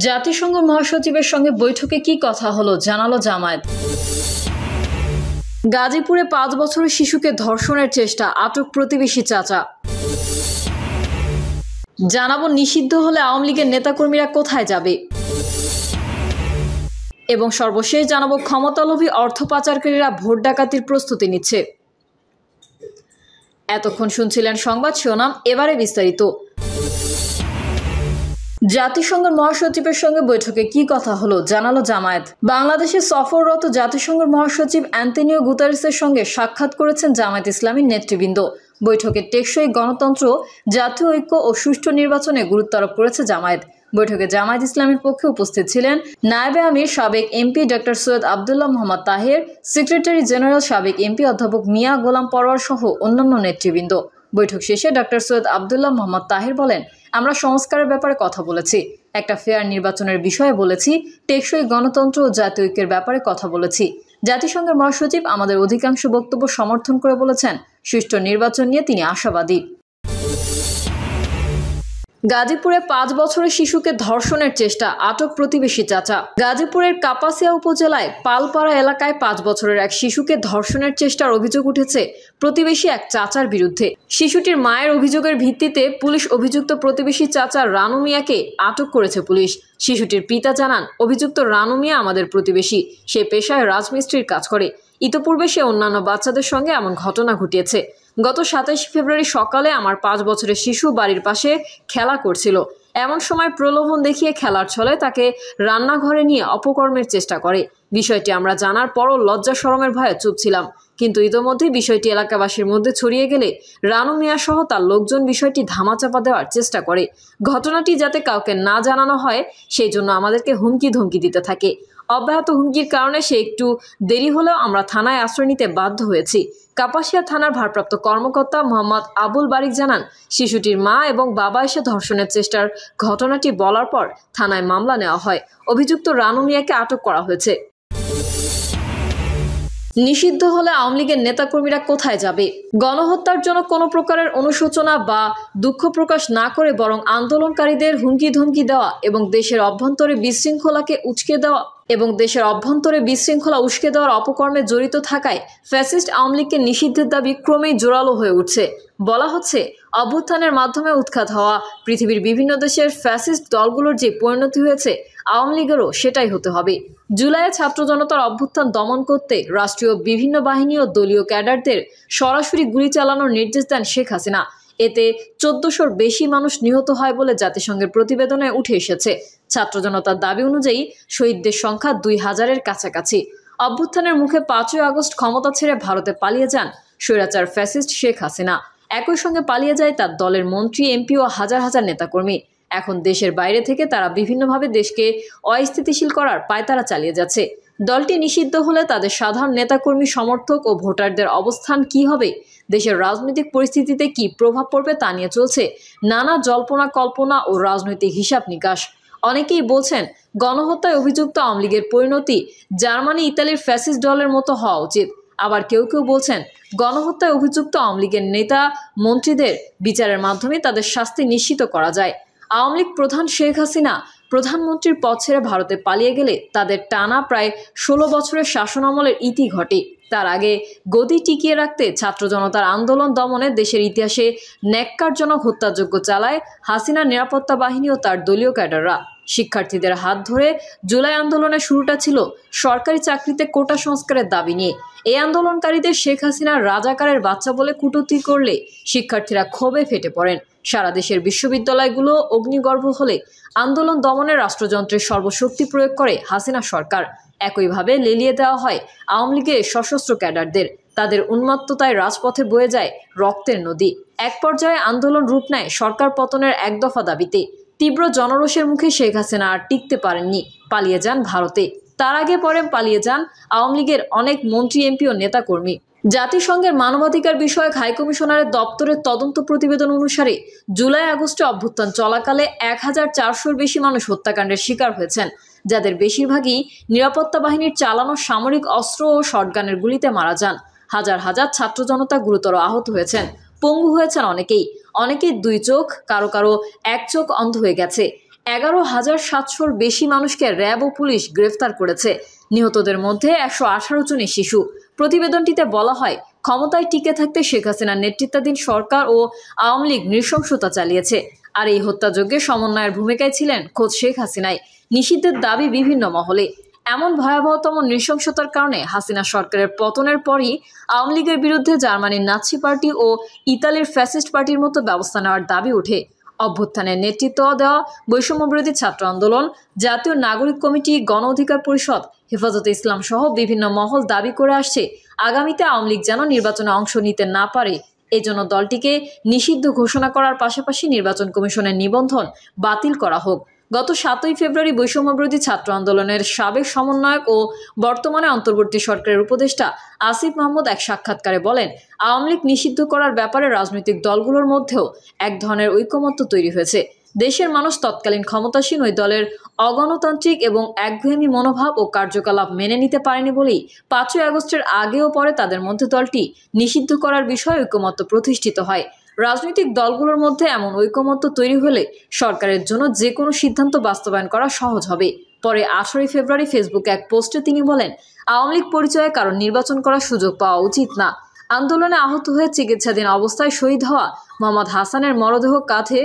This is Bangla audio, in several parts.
জাতিসংঘ মহাসচিবের সঙ্গে বৈঠকে কি কথা হলো জানালো জামায়াত। গাজীপুরে 5 বছরের শিশুকে ধর্ষণের চেষ্টা, আটক প্রতিবেশী চাচা। জানাবো নিষিদ্ধ হলে আওয়ামী লীগের নেতাকর্মীরা কোথায় যাবে। এবং সর্বশেষ জানাবো ক্ষমতালোভী অর্থ পাচারকারীরা ভোট ডাকাতির প্রস্তুতি নিচ্ছে। এতক্ষণ শুনছিলেন সংবাদ শিরোনাম, এবারে বিস্তারিত। জাতিসংঘের মহাসচিবের সঙ্গে বৈঠকে কি কথা হলো জানালো জামায়াত। বাংলাদেশে সফররত জাতিসংঘের মহাসচিব অ্যান্টনিও গুতেরেসের সঙ্গে সাক্ষাৎ করেছেন জামায়াত ইসলামীর নেতৃবৃন্দ। বৈঠকে টেকসই গণতন্ত্র, জাতীয় ঐক্য ও সুষ্ঠু নির্বাচনে গুরুত্ব আরোপ করেছে জামায়াত। বৈঠকে জামায়াত ইসলামীর পক্ষে উপস্থিত ছিলেন নায়েবে আমির সাবেক MP doctor Syed Abdullah Mohammad Taher, secretary general সাবেক এমপি অধ্যাপক মিয়া গোলাম পরোয়ার সহ অন্যান্য নেতৃবৃন্দ। বৈঠক শেষে ডক্টর সৈয়দ আবদুল্লাহ মোহাম্মদ তাহের বলেন, আমরা সংস্কারের ব্যাপারে কথা বলেছি, একটা ফেয়ার নির্বাচনের বিষয়ে বলেছি, টেকসই গণতন্ত্র ও জাতীয় ঐক্যের ব্যাপারে কথা বলেছি। জাতিসংঘের মহাসচিব আমাদের অধিকাংশ বক্তব্য সমর্থন করে বলেছেন, সুষ্ঠু নির্বাচন নিয়ে তিনি আশাবাদী। গাজীপুরে 5 বছরের শিশুকে ধর্ষণের চেষ্টা, আটক প্রতিবেশী চাচা। গাজীপুরের কাপাসিয়া উপজেলায় পালপাড়া এলাকায় 5 বছরের এক শিশুকে ধর্ষণের চেষ্টার অভিযোগ উঠেছে প্রতিবেশী এক চাচার বিরুদ্ধে। শিশুটির মায়ের অভিযোগের ভিত্তিতে পুলিশ অভিযুক্ত প্রতিবেশী চাচা রানু মিয়াকে আটক করেছে পুলিশ। শিশুটির পিতা জানান, অভিযুক্ত রানু মিয়া আমাদের প্রতিবেশী, সে পেশায় রাজমিস্ত্রির কাজ করে। ইতোপূর্বে সে অন্যান্য বাচ্চাদের সঙ্গে এমন ঘটনা ঘটিয়েছে। গত 27 ফেব্রুয়ারি সকালে আমার 5 বছরের শিশু বাড়ির পাশে খেলা করছিল। এমন সময় প্রলোভন দেখিয়ে খেলার ছলে তাকে রান্নাঘরে নিয়ে অপকর্মের চেষ্টা করে। বিষয়টি আমরা জানার পরও লজ্জা শরমের ভয়ে চুপ ছিলাম, কিন্তু ইতোমধ্যেই বিষয়টি এলাকাবাসীর মধ্যে ছড়িয়ে গেলে রানু মিয়া সহ তার লোকজন বিষয়টি ধামাচাপা দেওয়ার চেষ্টা করে। ঘটনাটি যাতে কাউকে না জানানো হয় সেই জন্য আমাদেরকে হুমকি ধমকি দিতে থাকে। অব্যাহত হুমকির কারণে সে একটু দেরি হলেও আমরা থানায় আশ্রয় নিতে বাধ্য হয়েছি। কাপাসিয়া থানার ভারপ্রাপ্ত কর্মকর্তা মোহাম্মদ আবুল বারিক জানান, শিশুটির মা এবং বাবা এসে ধর্ষণের চেষ্টার ঘটনাটি বলার পর থানায় মামলা নেওয়া হয়। অভিযুক্ত রানু মিয়াকে আটক করা হয়েছে। নিষিদ্ধ হলে আওয়ামী লীগের নেতাকর্মীরা কোথায় যাবে। গণহত্যার জন্য কোনো প্রকারের অনুশোচনা বা দুঃখ প্রকাশ না করে বরং আন্দোলনকারীদের হুমকি ধমকি দেওয়া এবং দেশের অভ্যন্তরে বিশৃঙ্খলা উস্কে দেওয়ার অপকর্মে জড়িত থাকায় ফ্যাসিস্ট আওয়ামী লীগকে নিষিদ্ধের দাবি ক্রমেই জোরালো হয়ে উঠছে। বলা হচ্ছে, অভ্যুত্থানের মাধ্যমে উৎখাত হওয়া পৃথিবীর বিভিন্ন দেশের ফ্যাসিস্ট দলগুলোর যে পরিণতি হয়েছে, আওয়ামী লীগেরও সেটাই হতে হবে। জুলাইয়ে ছাত্র জনতার অভ্যুত্থান দমন করতে রাষ্ট্রীয় বিভিন্ন বাহিনী ও দলীয় ক্যাডারদের সরাসরি গুলি চালানোর নির্দেশ দেন শেখ হাসিনা। এতে 1400-র বেশি মানুষ নিহত হয় বলে জাতিসংঘের প্রতিবেদনে উঠে এসেছে। ছাত্র জনতার দাবি অনুযায়ী শহীদদের সংখ্যা 2000-এর কাছাকাছি। অভ্যুত্থানের মুখে 5ই আগস্ট ক্ষমতা ছেড়ে ভারতে পালিয়ে যান স্বৈরাচার ফ্যাসিস্ট শেখ হাসিনা। একই সঙ্গে পালিয়ে যায় তার দলের মন্ত্রী, এমপি ও হাজার হাজার নেতাকর্মী। এখন দেশের বাইরে থেকে তারা বিভিন্নভাবে দেশকে অস্থিতিশীল করার পায়তারা চালিয়ে যাচ্ছে। দলটি নিষিদ্ধ হলে তাদের সাধারণ নেতাকর্মী, সমর্থক ও ভোটারদের অবস্থান কি হবে, দেশের রাজনৈতিক পরিস্থিতিতে কি প্রভাব পড়বে তা নিয়ে চলছে নানা জল্পনা কল্পনা ও রাজনৈতিক হিসাব নিকাশ। অনেকেই বলছেন, গণহত্যায় অভিযুক্ত আওয়ামী লীগের পরিণতি জার্মানি, ইতালির ফ্যাসিস্ট দলের মতো হওয়া উচিত। আবার কেউ কেউ বলছেন, গণহত্যায় অভিযুক্ত আওয়ামী লীগের নেতা মন্ত্রীদের বিচারের মাধ্যমে তাদের শাস্তি নিশ্চিত করা যায়। আওয়ামী লীগ প্রধান শেখ হাসিনা প্রধানমন্ত্রীর পদ ছেড়ে ভারতে পালিয়ে গেলে তাদের টানা প্রায় 16 বছরের শাসনামলের ইতি ঘটে। তার আগে গদি টিকিয়ে রাখতে ছাত্র জনতার আন্দোলন দমনে দেশের ইতিহাসে ন্যাক্কারজনক হত্যাযজ্ঞ চালায় হাসিনার নিরাপত্তা বাহিনী ও তার দলীয় ক্যাডাররা। শিক্ষার্থীদের হাত ধরে জুলাই আন্দোলনের শুরুটা ছিল সরকারি চাকরিতে কোটা সংস্কারের দাবি নিয়ে। এই আন্দোলনকারীদের শেখ হাসিনার রাজাকারের বাচ্চা বলে কটূক্তি করলে শিক্ষার্থীরা ক্ষোভে ফেটে পড়েন। সারা দেশের বিশ্ববিদ্যালয়গুলো অগ্নিগর্ভ হলে আন্দোলন দমনে রাষ্ট্রযন্ত্রের সর্বশক্তি প্রয়োগ করে হাসিনা সরকার। একইভাবে লেলিয়ে দেওয়া হয় আওয়ামী লীগের সশস্ত্র ক্যাডারদের। তাদের উন্মত্ততায় রাজপথে বয়ে যায় রক্তের নদী। এক পর্যায়ে আন্দোলন রূপ নেয় সরকার পতনের এক দফা দাবিতে। তীব্র জনরোষের মুখে শেখ হাসিনা আর টিকতে পারেননি, পালিয়ে যান ভারতে। তার আগে পরে পালিয়ে যান আওয়ামী লীগের অনেক মন্ত্রী, এমপি ও নেতাকর্মী। জাতিসংঘের মানবাধিকার বিষয়ক হাইকমিশনারের দপ্তরের তদন্ত প্রতিবেদন অনুসারে জুলাই আগস্টে অভ্যুত্থান চলাকালে 1400-র বেশি মানুষ হত্যাকাণ্ডের শিকার হয়েছেন, যাদের বেশিরভাগই নিরাপত্তা বাহিনীর চালানো সামরিক অস্ত্র ও শটগানের গুলিতে মারা যান। হাজার হাজার ছাত্র জনতা গুরুতর আহত হয়েছেন, পঙ্গু হয়েছেন অনেকেই। অনেকের 2 চোখ, কারো কারো 1 চোখ অন্ধ হয়ে গেছে। 11,700-র বেশি মানুষকে র্যাব ও পুলিশ গ্রেফতার করেছে। নিহতদের মধ্যে 118 জনই শিশু। প্রতিবেদনটিতে বলা হয়, ক্ষমতায় টিকে থাকতে শেখ হাসিনার নেতৃত্বাধীন সরকার ও আওয়ামী লীগ নৃশংসতা চালিয়েছে। আর এই হত্যাযজ্ঞে সমন্বয়ের ভূমিকায় ছিলেন খোদ শেখ হাসিনাই। নিষিদ্ধের দাবি বিভিন্ন মহলে। এমন ভয়াবহতম নৃশংসতার কারণে হাসিনা সরকারের পতনের পরই আওয়ামী লীগের বিরুদ্ধে জার্মানির নাৎসি পার্টি ও ইতালির ফ্যাসিস্ট পার্টির মতো ব্যবস্থা নেওয়ার দাবি ওঠে। অভ্যুত্থানের নেতৃত্ব দেওয়া বৈষম্যবিরোধী ছাত্র আন্দোলন, জাতীয় নাগরিক কমিটি, গণ অধিকার পরিষদ, হেফাজতে ইসলাম সহ বিভিন্ন মহল দাবি করে আসছে আগামীতে আওয়ামী লীগ যেন নির্বাচনে অংশ নিতে না পারে। এজন্য দলটিকে নিষিদ্ধ ঘোষণা করার পাশাপাশি নির্বাচন কমিশনের নিবন্ধন বাতিল করা হোক। গত 7ই ফেব্রুয়ারি বৈষম্যবিরোধী ছাত্র আন্দোলনের সাবেক সমন্বয়ক ও বর্তমানে অন্তর্বর্তী সরকারের উপদেষ্টা আসিফ মাহমুদ এক সাক্ষাৎকারে বলেন, আওয়ামী লীগ নিষিদ্ধ করার ব্যাপারে রাজনৈতিক দলগুলোর মধ্যেও এক ধরনের ঐকমত্য তৈরি হয়েছে। দেশের মানুষ তৎকালীন ক্ষমতাসীন ওই দলের অগণতান্ত্রিক এবং একঘেয়েমি মনোভাব ও কার্যকলাপ মেনে নিতে পারেনি বলেই 5ই আগস্টের আগে ও পরে তাদের মধ্যে দলটি নিষিদ্ধ করার বিষয়ে ঐকমত্য প্রতিষ্ঠিত হয়। রাজনৈতিক দলগুলোর মধ্যে এমন ঐকমত্য তৈরি হলে সরকারের জন্য যে কোনো সিদ্ধান্ত বাস্তবায়ন করা সহজ হবে। পরে 18ই ফেব্রুয়ারি ফেসবুকে এক পোস্টে তিনি বলেন, আওয়ামী লীগ পরিচয়ে কারণ নির্বাচন করার সুযোগ পাওয়া উচিত না। আন্দোলনে আহত হয়ে চিকিৎসাধীন অবস্থায় শহীদ হওয়া মোহাম্মদ হাসানের মরদেহ কাঁধে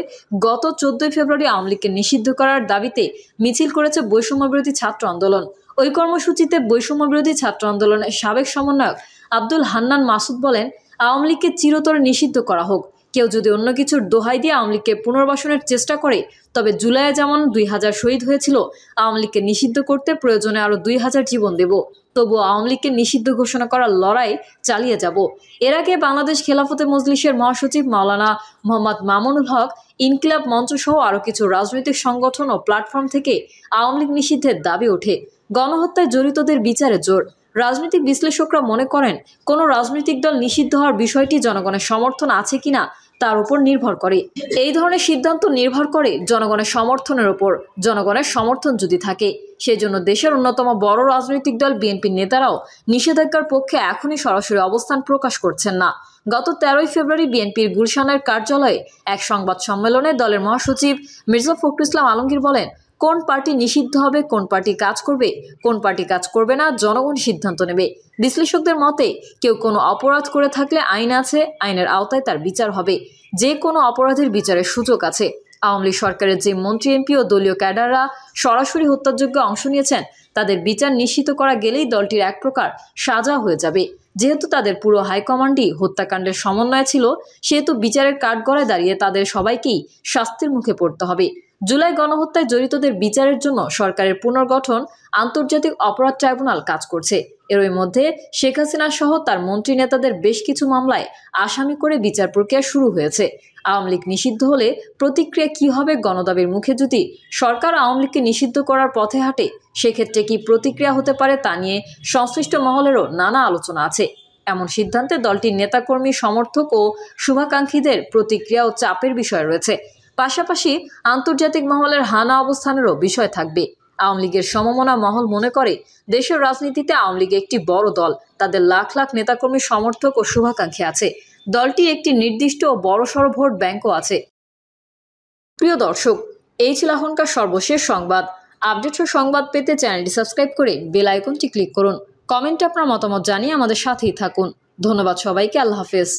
গত 14ই ফেব্রুয়ারি আওয়ামী লীগকে নিষিদ্ধ করার দাবিতে মিছিল করেছে বৈষম্যবিরোধী ছাত্র আন্দোলন। ওই কর্মসূচিতে বৈষম্যবিরোধী ছাত্র আন্দোলনের সাবেক সমন্বয়ক আব্দুল হান্নান মাসুদ বলেন, আওয়ামী লীগকে চিরতরে নিষিদ্ধ করা হোক। কেউ যদি অন্য কিছুর দোহাই দিয়ে আওয়ামী লীগকে পুনর্বাসনের চেষ্টা করে, তবে জুলাইয়ে যেমন 2000 শহীদ হয়েছিল, আওয়ামী লীগকে নিষিদ্ধ করতে প্রয়োজনে আরও 2000 জীবন দেব। তবুও আওয়ামী লীগকে নিষিদ্ধ ঘোষণা করার লড়াই চালিয়ে যাব। এর আগে বাংলাদেশ খেলাফতে মজলিসের মহাসচিব মাওলানা মোহাম্মদ মামুনুল হক, ইনকিলাব মঞ্চ সহ আরও কিছু রাজনৈতিক সংগঠন ও প্ল্যাটফর্ম থেকে আওয়ামী লীগ নিষিদ্ধের দাবি ওঠে। গণহত্যায় জড়িতদের বিচারে জোর। রাজনৈতিক বিশ্লেষকরা মনে করেন, কোনো রাজনৈতিক দল নিষিদ্ধ হওয়ার বিষয়টি জনগণের সমর্থন আছে কিনা তার উপর নির্ভর করে। এই ধরনের সিদ্ধান্ত নির্ভর করে জনগণের সমর্থনের উপর। জনগণের সমর্থন যদি থাকে, সেই জন্য দেশের অন্যতম বড় রাজনৈতিক দল বিএনপির নেতারাও নিষেধাজ্ঞার পক্ষে এখনই সরাসরি অবস্থান প্রকাশ করছেন না। গত 13ই ফেব্রুয়ারি বিএনপির গুলশানের কার্যালয়ে এক সংবাদ সম্মেলনে দলের মহাসচিব মির্জা ফখরুল ইসলাম আলমগীর বলেন, কোন পার্টি নিষিদ্ধ হবে, কোন পার্টি কাজ করবে, কোন পার্টি কাজ করবে না, জনগণ সিদ্ধান্ত নেবে। বিশ্লেষকদের মতে, কেউ কোনো অপরাধ করে থাকলে আইন আছে, আইনের আওতায় তার বিচার হবে। যে কোনো অপরাধের বিচারের সুযোগ আছে। আওয়ামী লীগ সরকারের যে মন্ত্রী, এমপি ও দলীয় ক্যাডাররা সরাসরি হত্যাযজ্ঞে অংশ নিয়েছেন, তাদের বিচার নিশ্চিত করা গেলেই দলটির এক প্রকার সাজা হয়ে যাবে। যেহেতু তাদের পুরো হাইকমান্ডই হত্যাকাণ্ডের সমন্বয় ছিল, সেহেতু বিচারের কাঠগড়ায় দাঁড়িয়ে তাদের সবাইকেই শাস্তির মুখে পড়তে হবে। জুলাই গণহত্যায় জড়িতদের বিচারের জন্য সরকারের পুনর্গঠন আন্তর্জাতিক অপরাধ ট্রাইব্যুনাল কাজ করছে। এরই মধ্যে শেখ হাসিনা সহ তার মন্ত্রী নেতাদের বেশ কিছু মামলায় আসামি করে বিচার প্রক্রিয়া শুরু হয়েছে। আওয়ামী লীগ নিষিদ্ধ হলে প্রতিক্রিয়া কি হবে? গণদাবির মুখে যদি সরকার আওয়ামী লীগকে নিষিদ্ধ করার পথে হাঁটে, সেক্ষেত্রে কি প্রতিক্রিয়া হতে পারে তা নিয়ে সংশ্লিষ্ট মহলেরও নানা আলোচনা আছে। এমন সিদ্ধান্তে দলটির নেতাকর্মী, সমর্থক ও শুভাকাঙ্ক্ষীদের প্রতিক্রিয়া ও চাপের বিষয় রয়েছে। পাশাপাশি আন্তর্জাতিক মহলের হানা অবস্থানেরও বিষয় থাকবে। আওয়ামী লীগের সমমনা মহল মনে করে, দেশের রাজনীতিতে আওয়ামী লীগ একটি বড় দল। তাদের লাখ লাখ নেতাকর্মী, সমর্থক ও শুভাকাঙ্ক্ষী আছে। দলটির একটি নির্দিষ্ট ও বড়সড় ভোট ব্যাংকও আছে। প্রিয় দর্শক, এই ছিল এখনকার সর্বশেষ সংবাদ। আপডেট ও সংবাদ পেতে চ্যানেলটি সাবস্ক্রাইব করে বেল আইকনটি ক্লিক করুন। কমেন্টে আপনার মতামত জানিয়ে আমাদের সাথেই থাকুন। ধন্যবাদ সবাইকে। আল্লাহ হাফেজ।